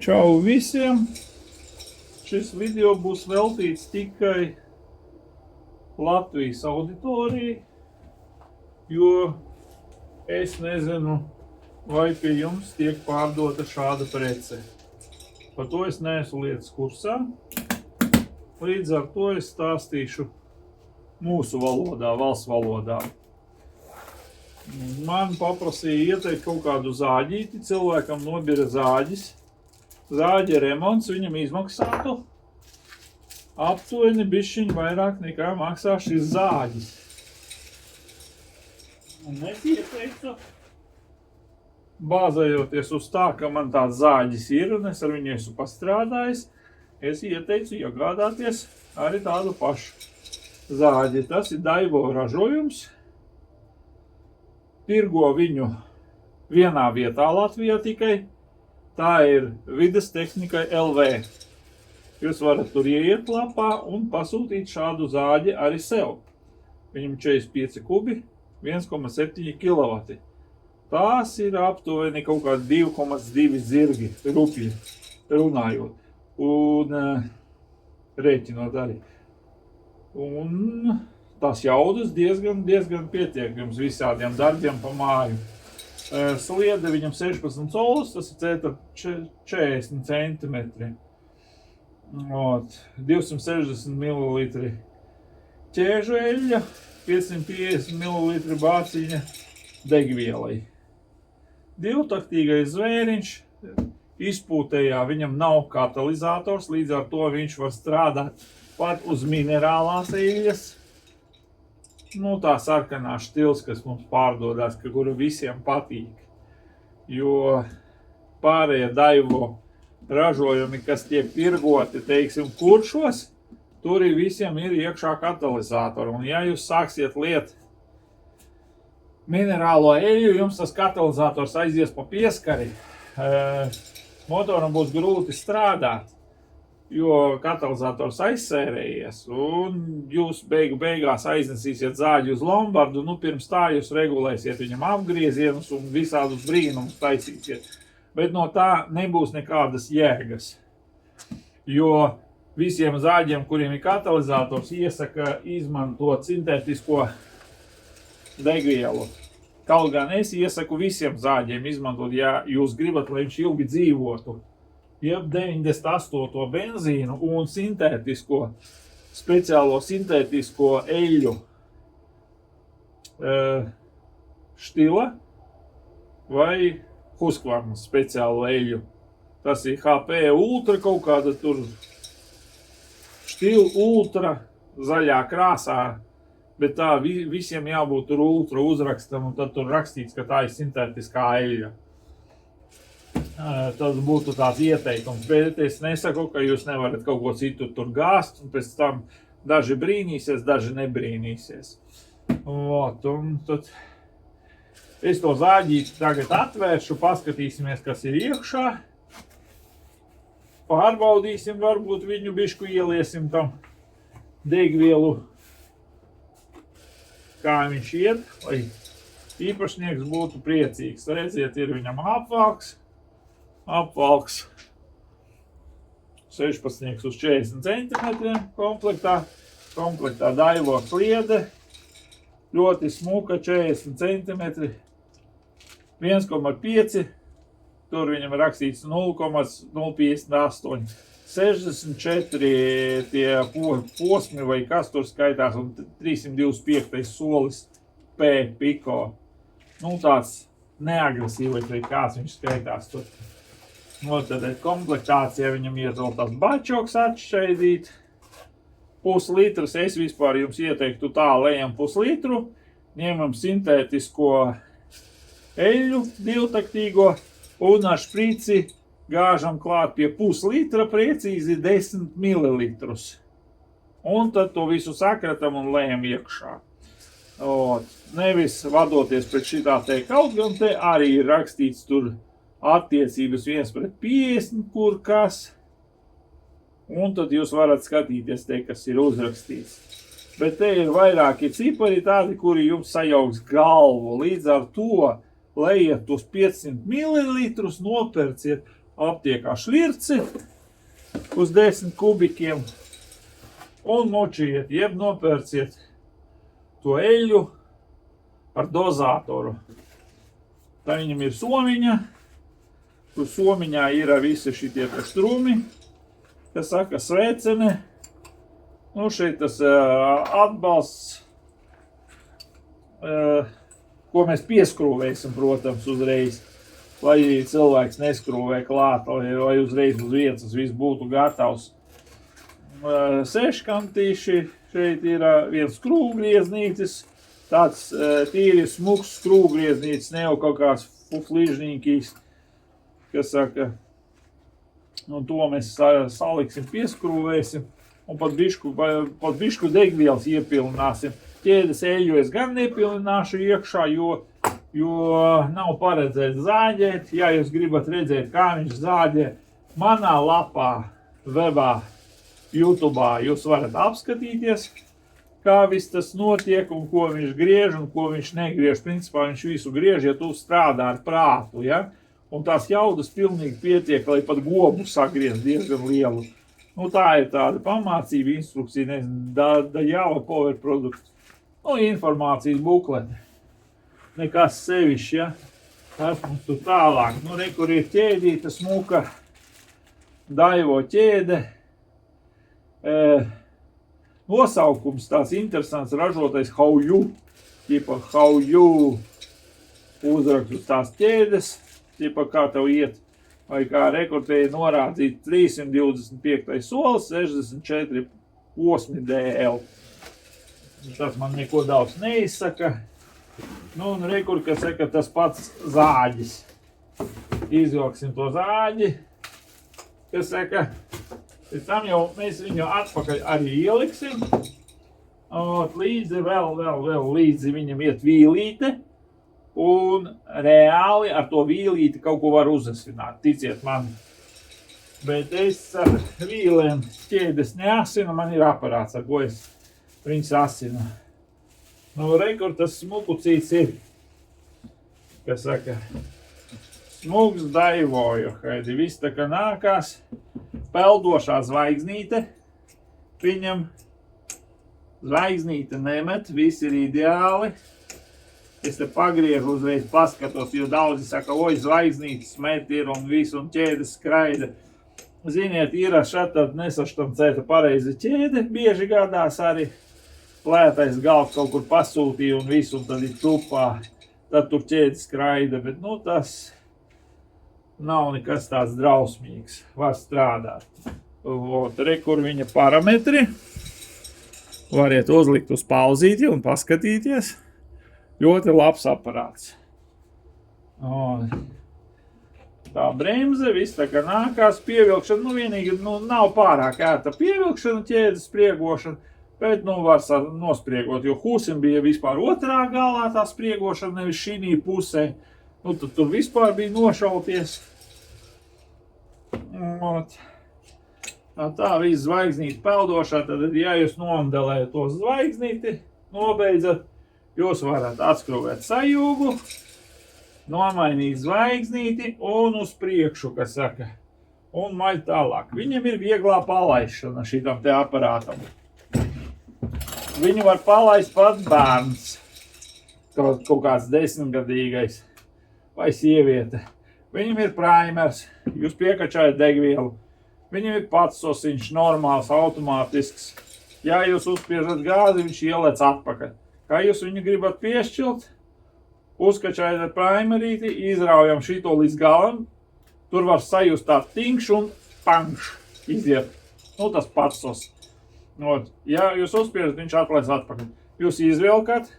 Čau visiem! Šis video būs veltīts tikai Latvijas auditorijai, jo es nezinu, vai pie jums tiek pārdota šāda prece. Par to es neesmu lietas kursā, līdz ar to es stāstīšu mūsu valodā, valsts valodā. Man paprasīja ieteikt kaut kādu zāģīti, cilvēkam nobira zāģis. Zāģa remonts viņam izmaksātu aptuveni bišķiņ vairāk nekā maksā šis zāģis. Un es ieteicu, bāzējoties uz tā, ka man tāds zāģis ir un es ar viņu esmu pastrādājis, es ieteicu iegādāties arī tādu pašu zāģi. Tas ir Daivo ražojums. Tirgo viņu vienā vietā Latvijā tikai. Tā ir Vides tehnika LV. Jūs varat tur ieiet lapā un pasūtīt šādu zāģi arī sev. Viņam 45 kubi, 1,7 kW. Tās ir aptuveni kaut kādi 2,2 zirgi rupji runājot. Un rēķinot arī. Un tās jaudas diezgan pietiekams visādiem darbiem pa māju. Sliede viņam 16 colis, tas ir 40 centimetri. 260 ml ķēžu eļļa, 550 ml bāciņa degvielai. Divtaktīgais zvēriņš, izpūtējā viņam nav katalizators, līdz ar to viņš var strādāt pat uz minerālās eļļas. Tā sarkanā štils, kas mums pārdodās, kura visiem patīk. Jo pārējie Daivo ražojumi, kas tiek tirgoti, teiksim, kuršos, tur visiem ir iekšā katalizatori. Un ja jūs sāksiet liet minerālo eļļu, jums tas katalizators aizies pa pieskari, motoram būs grūti strādāt. Jo katalizators aizsērējies, un jūs beigās aiznesīsiet zāģi uz lombardu, pirms tā jūs regulēsiet viņam apgriezienus un visādus brīnumus taisīsiet. Bet no tā nebūs nekādas jēgas. Jo visiem zāģiem, kuriem ir katalizators, iesaka izmantot sintētisko degvielu. Kaut gan es iesaku visiem zāģiem izmantot, ja jūs gribat, lai viņš ilgi dzīvotu. Jeb 98. benzīnu un speciālo sintētisko eļļu štila vai Husqvarna speciālo eļļu. Tas ir HP Ultra kaut kāda tur štila Ultra zaļā krāsā, bet tā visiem jābūt tur Ultra uzrakstam un tad tur rakstīts, ka tā ir sintētiskā eļļa. Tas būtu tāds ieteikums, bet es nesaku, ka jūs nevarat kaut ko citu tur gāzt, un pēc tam daži brīnīsies, daži nebrīnīsies. Un tad es to zāģīti tagad atvēršu, paskatīsimies, kas ir iekšā. Pārbaudīsim, varbūt viņu bišku ieliesim tam degvielu, kā viņš iet, lai īpašnieks būtu priecīgs. Redziet, ir viņam apvalks 16 uz 40 centimetriem komplektā Daivo sliede, ļoti smuka 40 centimetri, 1,5, tur viņam rakstīts 0,058, 64 tie posmi vai kas tur skaitās un 325 solis P piko. Tāds neagresīvais vai kāds viņš skaitās tur. Tad komplektācijā viņam iet vēl tās bačoks atšķaidīt. Puslitras, es vispār jums ieteiktu tā, lejam puslitru, ņemam sintētisko eļļu divtaktīgo un ar šprici gāžam klāt pie puslitra precīzi 10 ml. Un tad to visu sakratam un lejam iekšā. Nevis vadoties pēc šitā te, kaut gan te arī ir rakstīts tur attiecības 1:50 kur kas. Un tad jūs varat skatīties te, kas ir uzrakstīts. Bet te ir vairāki cipari tādi, kuri jums sajauks galvu. Līdz ar to lejiet uz 500 ml, nopērciet aptiekā šlirci uz 10 kubikiem un močiet, jeb nopērciet to eļļu ar dozātoru. Tā viņam ir somiņa, tur somiņā ir visi šitie strumi, kas saka sveicene. Nu, šeit tas atbalsts, ko mēs pieskrūvēsim, protams, uzreiz, lai cilvēks neskrūvē klāt, lai uzreiz uz vietas viss būtu gatavs. Seškantīši, šeit ir viens skrūvgrieznītis, tāds tīri smuks skrūvgrieznītis, ne jau kaut kāds fuflīžnīkīs, kas saka, un to mēs saliksim, pieskrūvēsim, un pat bišku degvielas iepilināsim. Ķēdes eļļu es gan nepilināšu iekšā, jo nav paredzēts zāģēt. Ja jūs gribat redzēt, kā viņš zāģē, manā lapā, webā, YouTube'ā jūs varat apskatīties, kā viss tas notiek un ko viņš griež un ko viņš negriež. Principā viņš visu griež, ja tu strādā ar prātu, ja? Un tās jaudas pilnīgi pietiek, lai pat gobu sagriez diezgan lielu. Nu, tā ir tāda pamācība, instrukcija, nezinu, da Java Power produkts. Nu, informācijas buklete. Nekas sevišķi, ja? Tas mums tur tālāk. Nu, re, kur ir ķēdīta smuka, Daivo ķēde. Nosaukums tāds interesants, ražotais Hauju. Tipa Hauju uzrakst uz tās ķēdes. Tipa kā tev iet. Vai kā rekortēji norādīt 325. solis, 64 posmi DL. Tas man neko daudz neizsaka. Nu, un rekur, kas saka, tas pats zāģis. Izvilksim to zāģi. Kas saka, pēc tam jau mēs viņu atpakaļ arī ieliksim. Līdzi vēl līdzi viņam iet vīlīte. Un reāli ar to vīlīti kaut ko var uzasināt, ticiet man. Bet es ar vīlēm ķēdes neasinu, man ir aparāts, ar ko es viņas asinu. Nu, rekur tas smukucīts ir, kas saka, smuks Daivoju, haidi, viss tā kā nākās, peldošā zvaigznīte, viņam zvaigznīte nemet, viss ir ideāli. Es te pagriežu uzreiz paskatos, jo daudzi saka, oi, zvaigznītes met ir un viss, un ķēdes skraida. Ziniet, ir šatad nesaštancēta pareizi ķēde, bieži gadās arī plētais galds kaut kur pasūtīja un visu, un tad ir tupā, tad tur ķēde skraida, bet, nu, tas nav nekas tāds drausmīgs, var strādāt. Re, kur viņa parametri, variet uzlikt uz pauzīti un paskatīties. Ļoti labs aparāts. Tā bremze, viss tā kā nākās, pievilkšana, nu vienīgi, nav pārāk ērta pievilkšana, ķēdes spriegošana, bet, var nospriegot, jo Husim bija vispār otrā galā tā spriegošana, nevis šī pusē. Nu, tad tur vispār bija nošauties. Tā viss zvaigznīti peldošā, tad, ja jūs nomodelējat to zvaigznīti, nobeidzat, jūs varat atskrūvēt sajūgu, nomainīt zvaigznīti un uz priekšu, kas saka, un maļ tālāk. Viņam ir vieglā palaišana šitam te aparātam. Viņu var palaist pats bērns, kaut kāds 10-gadīgais vai sieviete. Viņam ir primers, jūs piekačājat degvielu. Viņam ir patsosiņš, normāls, automātisks. Ja jūs uzspiežat gāzi, viņš ielec atpakaļ. Kā jūs viņu gribat piešķilt, uzkačājat ar primerīti, izraujam šito līdz galam, tur var sajust tā tinkš un pankš iziet. Nu, tas patsos. Ja jūs uzspiežat, viņš atlaist atpakaļ. Jūs izvilkat,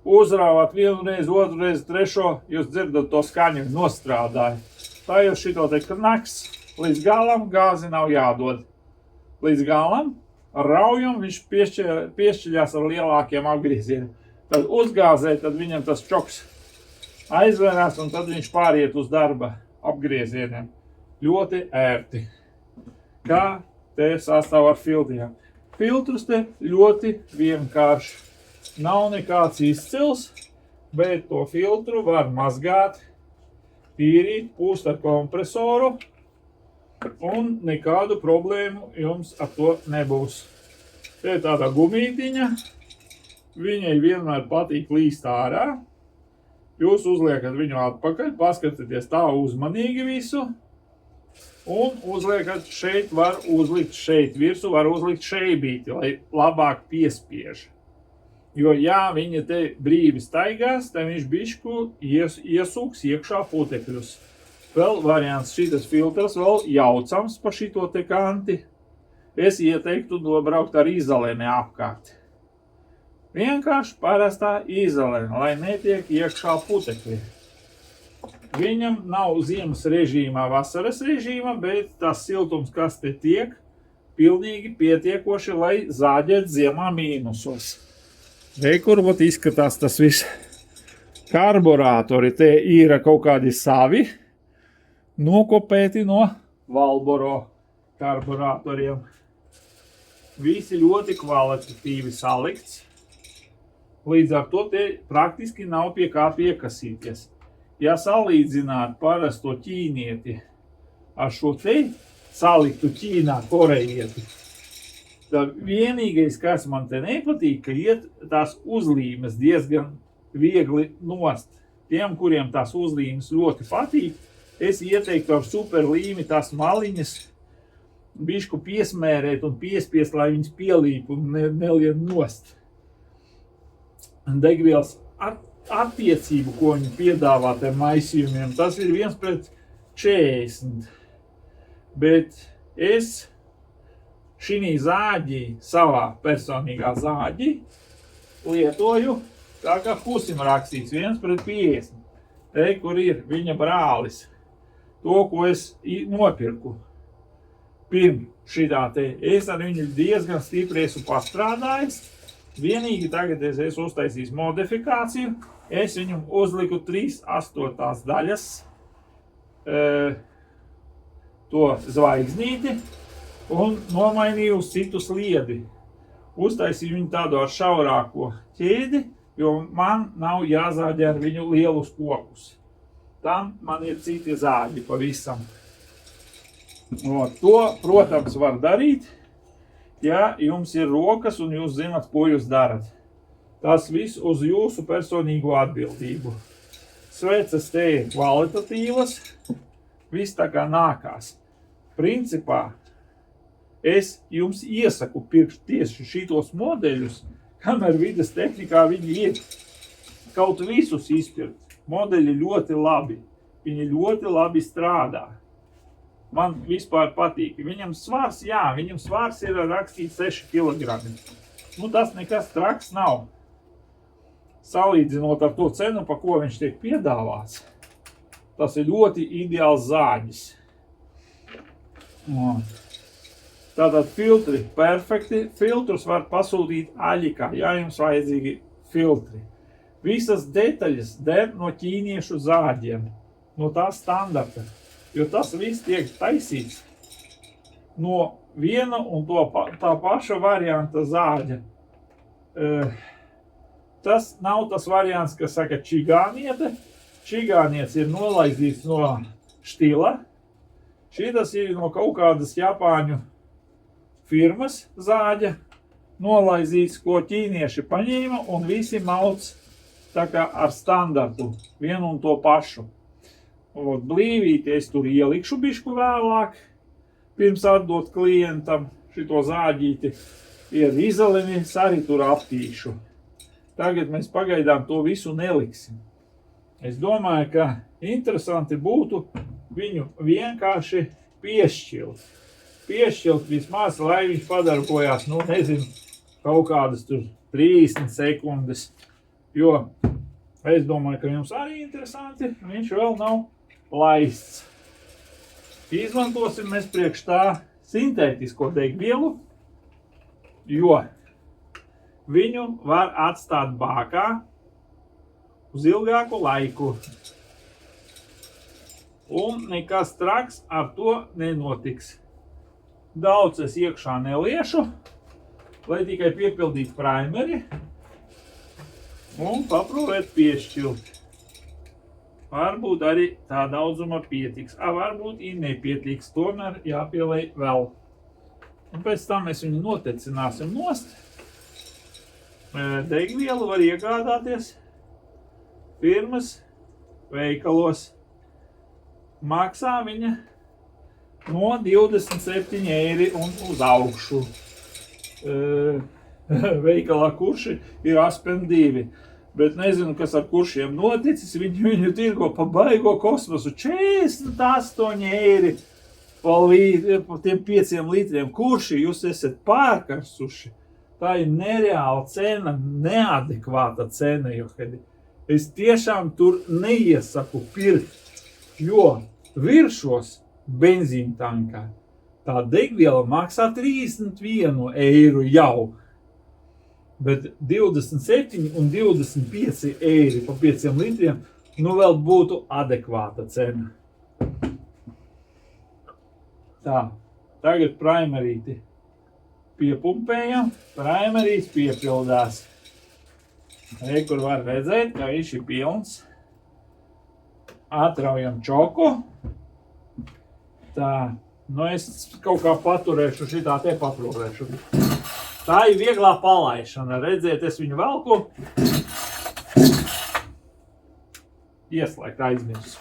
uzrāvāt vienu reizi, otru reizi, trešo, jūs dzirdat to skaņu, nostrādāja. Tā jūs šito te knaks, līdz galam gāzi nav jādod. Līdz galam raujam, viņš piešķiļās ar lielākiem apgriezieniem. Tad uzgāzē, tad viņam tas čoks aizvērās, un tad viņš pāriet uz darba apgriezieniem. Ļoti ērti. Kā te sastāv ar filtriem? Filtrus te ļoti vienkārši. Nav nekāds izcils, bet to filtru var mazgāt, tīrīt, pūst ar kompresoru, un nekādu problēmu jums ar to nebūs. Te ir tāda gumītiņa, viņai vienmēr patīk līst ārā. Jūs uzliekat viņu atpakaļ, paskatieties tā uzmanīgi visu, un uzliekat šeit, var uzlikt šeit virsū, var uzlikt šeibīti, lai labāk piespiež. Jo, ja viņa te brīvi staigās, tad viņš bišķu iesūks iekšā putekļus. Vēl variants šitas filtrs vēl jaucams pa šito te kanti. Es ieteiktu nobraukt ar izolēni apkārt. Vienkārši parastā izolēna, lai netiek iekšā putekļi. Viņam nav ziemas režīmā, vasaras režīmā, bet tas siltums, kas te tiek, pilnīgi pietiekoši, lai zāģēt ziemā mīnusos. Kur vat izskatās tas viss. Karburātori te ir kaut kādi savi, nokopēti no Valboro karburātoriem. Visi ļoti kvalitatīvi salikts. Līdz ar to te praktiski nav pie kā piekasīties. Ja salīdzināt parasto ķīnieti ar šo te saliktu Ķīnā korejieti, tad vienīgais, kas man te nepatīk, ka iet tās uzlīmes diezgan viegli nost. Tiem, kuriem tās uzlīmes ļoti patīk, es ieteiktu ar superlīmi tās maliņas bišku piesmērēt un piespiest, lai viņas pielīp un nelien nost. Degvielas attiecību, ko viņi piedāvā tiem maisījumiem, tas ir 1:40. Bet es šī zāģī, savā personīgā zāģī, lietoju tā kā pusim rakstīts 1:50. Te, kur ir viņa brālis. To, ko es nopirku. Pirms šitā te, es ar viņu diezgan stipri esmu pastrādājis. Vienīgi tagad es esmu uztaisījis modifikāciju. Es viņam uzliku 3/8 daļas to zvaigznīti un nomainīju uz citu sliedi. Uztaisīju viņu tādu ar šaurāko ķēdi, jo man nav jāzāģē ar viņu lielus kokus. Tam man ir citi zāģi pavisam. To, protams, var darīt, ja jums ir rokas un jūs zināt, ko jūs darat. Tas viss uz jūsu personīgo atbildību. Sveces te ir kvalitatīvas, viss tā kā nākās. Principā, es jums iesaku pirkt tieši šitos modeļus, kamēr vides tehnikā viņi ir. Kaut visus izpirkt. Modeļi ļoti labi. Viņi ļoti labi strādā. Man vispār patīk. Viņam svars, jā, viņam svars ir rakstīts 6 kg. Tas nekas traks nav. Salīdzinot ar to cenu, pa ko viņš tiek piedāvāts, tas ir ļoti ideāls zāģis. Tātad filtri perfekti. Filtrus var pasūtīt Aļikā, ja jums vajadzīgi filtri. Visas detaļas der no ķīniešu zāģiem, no tā standarta, jo tas viss tiek taisīts no viena un tā paša varianta zāģa. Tas nav tas variants, kas saka čigāniete. Čigāniets ir nolaizīts no štila. Šitas ir no kaut kādas Japāņu firmas zāģa nolaizīts, ko ķīnieši paņēma un visi mauc tā kā ar standartu, vienu un to pašu. Blīvīti es tur ielikšu bišku vēlāk, pirms atdot klientam šito zāģīti. Ir izolēnis, arī tur aptīšu. Tagad mēs pagaidām to visu neliksim. Es domāju, ka interesanti būtu viņu vienkārši piešķilt. Piešķilt vismaz, lai viņš padarbojās, nezinu, kaut kādas tur 30 sekundes. Jo es domāju, ka jums arī interesanti, viņš vēl nav laists. Izmantosim mēs priekš tā sintētisko degvielu, jo viņu var atstāt bākā uz ilgāku laiku. Un nekas traks ar to nenotiks. Daudz es iekšā neliešu, lai tikai piepildītu primeri un paprūvēt piešķilt. Varbūt arī tā daudzuma pietiks. Varbūt nepietiks, tomēr jāpieliek vēl. Un pēc tam mēs viņu notecināsim nost. Degvielu var iegādāties firmas veikalos. Maksā viņa no 27 eiro un uz augšu. Veikalā kurši ir 82. Bet nezinu, kas ar kuršiem noticis. Viņu tirgo pa baigo kosmosu 48 eiro par tiem 5 litriem. Kurši jūs esat pārkarsuši? Tā ir nereāla cena, neadekvāta cena. Es tiešām tur neiesaku pirkt, jo viršos benzīntankā tā degviela maksā 31 eiro jau. Bet 27 un 25 eiro pa 5 litriem, vēl būtu adekvāta cena. Tā, tagad primerīti piepumpējam, primerīts piepildās. Kur var redzēt, ka viņš ir pilns. Atraujam čoku. Tā, es kaut kā paturēšu, šitā te paturēšu. Tā ir vieglā palaišana. Redziet, es viņu velku. Ieslēgt aizmirsu.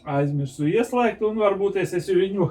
Aizmirsu ieslēgt un varbūt es viņu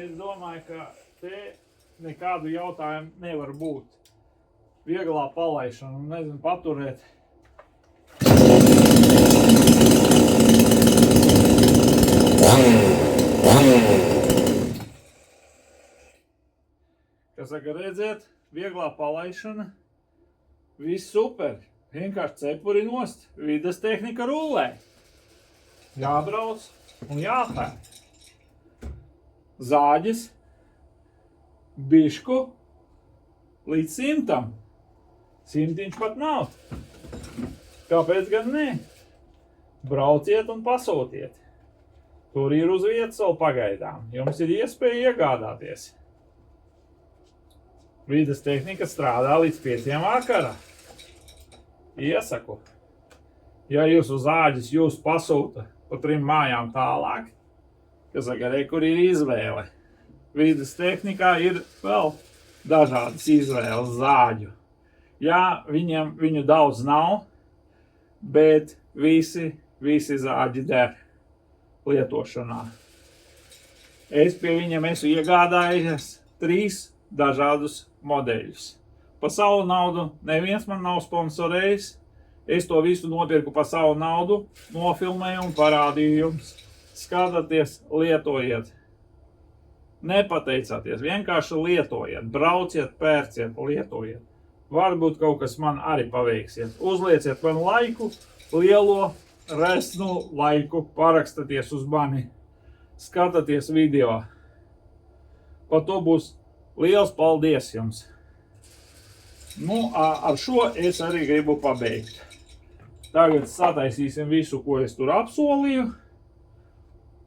Es domāju, ka te nekādu jautājumu nevar būt. Vieglā palaišana, nezinu, paturēt. Kas saka, redziet, vieglā palaišana, viss super. Vienkārši cepuri nost, vides tehnika rullē. Jābrauc un jāpēr. Zāģis, bišku, līdz 100. 100 pat nav. Kāpēc gan ne? Brauciet un pasūtiet. Tur ir uz vietas vēl pagaidām. Jums ir iespēja iegādāties. Vides tehnika strādā līdz 5 vakarā. Iesaku. Ja jūsu zāģis jūs pasūta pa 3 mājām tālāk, kas saka, kur ir izvēle. Vides tehnikā ir vēl dažādas izvēles zāģu. Jā, viņu daudz nav, bet visi zāģi der lietošanā. Es pie viņiem esmu iegādājies 3 dažādus modeļus. Pa savu naudu neviens man nav sponsorējis. Es to visu nopirku pa savu naudu, nofilmēju un parādīju jums. Skatieties, lietojiet. Nepateicāties, vienkārši lietojiet. Brauciet, pērciet, lietojiet. Varbūt kaut kas man arī paveiksiet. Uzlieciet man laiku, lielo, resnu laiku, parakstaties uz mani. Skatieties video. Par to būs liels paldies jums. Ar šo es arī gribu pabeigt. Tagad sataisīsim visu, ko es tur apsolīju.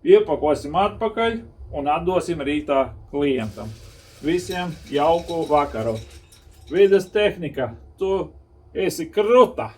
Iepakosim atpakaļ un atdosim rītā klientam. Visiem jauku vakaru. Vides tehnika, tu esi kruta!